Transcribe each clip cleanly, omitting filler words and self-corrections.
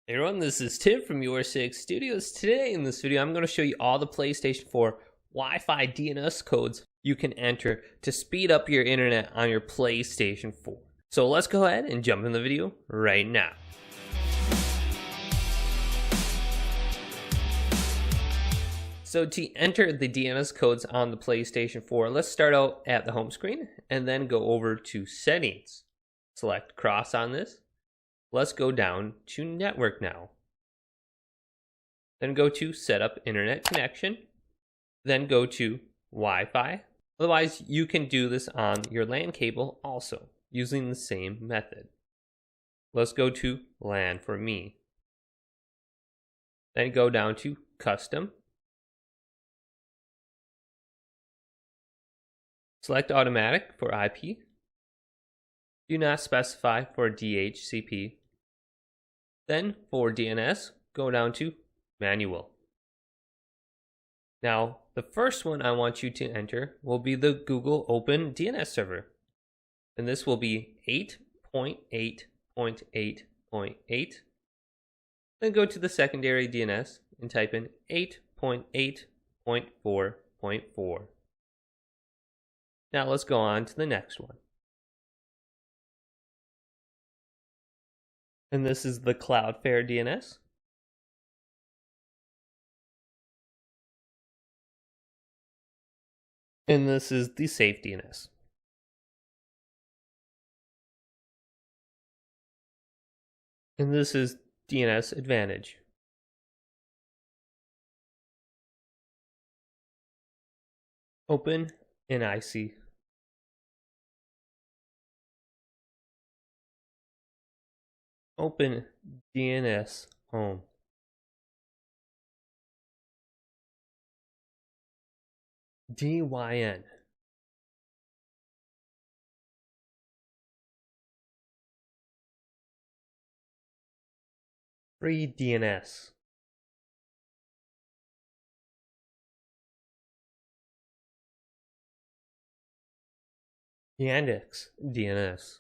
Hey everyone, this is Tim from YourSixStudios. Today in this video, I'm going to show you all the PlayStation 4 Wi-Fi DNS codes you can enter to speed up your internet on your PlayStation 4. So let's go ahead and jump in the video right now. So to enter the DNS codes on the PlayStation 4, let's start out at the home screen and then go over to settings. Select cross on this. Let's go down to network now. Then go to set up internet connection. Then go to Wi-Fi. Otherwise, you can do this on your LAN cable also using the same method. Let's go to LAN for me. Then go down to custom. Select automatic for IP. Do not specify for DHCP. Then for DNS, go down to manual. Now, the first one I want you to enter will be the Google OpenDNS server. And this will be 8.8.8.8. Then go to the secondary DNS and type in 8.8.4.4. Now let's go on to the next one. And this is the Cloudflare DNS. And this is the SafeDNS. And this is DNS Advantage. OpenNIC. OpenDNS Home. DYN. FreeDNS. Yandex.DNS.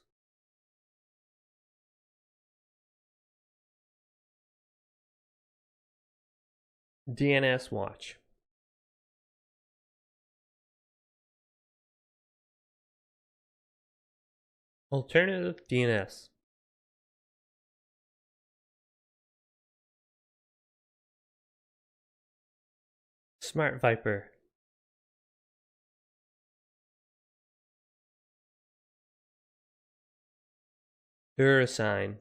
DNS.WATCH. Alternative DNS. SmartViper. Verisign.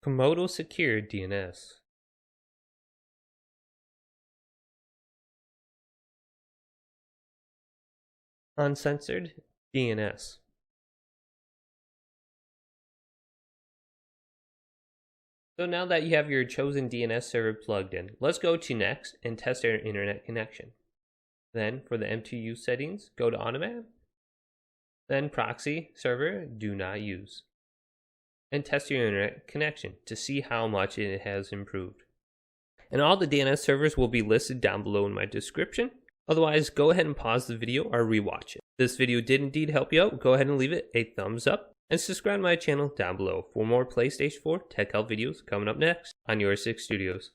Comodo Secure DNS. UncensoredDNS. So now that you have your chosen DNS server plugged in, let's go to next and test our internet connection. Then for the M2U settings, go to automatic. Then proxy server, do not use. And test your internet connection to see how much it has improved. And all the DNS servers will be listed down below in my description. Otherwise, go ahead and pause the video or rewatch it. This video did indeed help you out. Go ahead and leave it a thumbs up and subscribe to my channel down below for more PlayStation 4 tech help videos coming up next on YourSixStudios.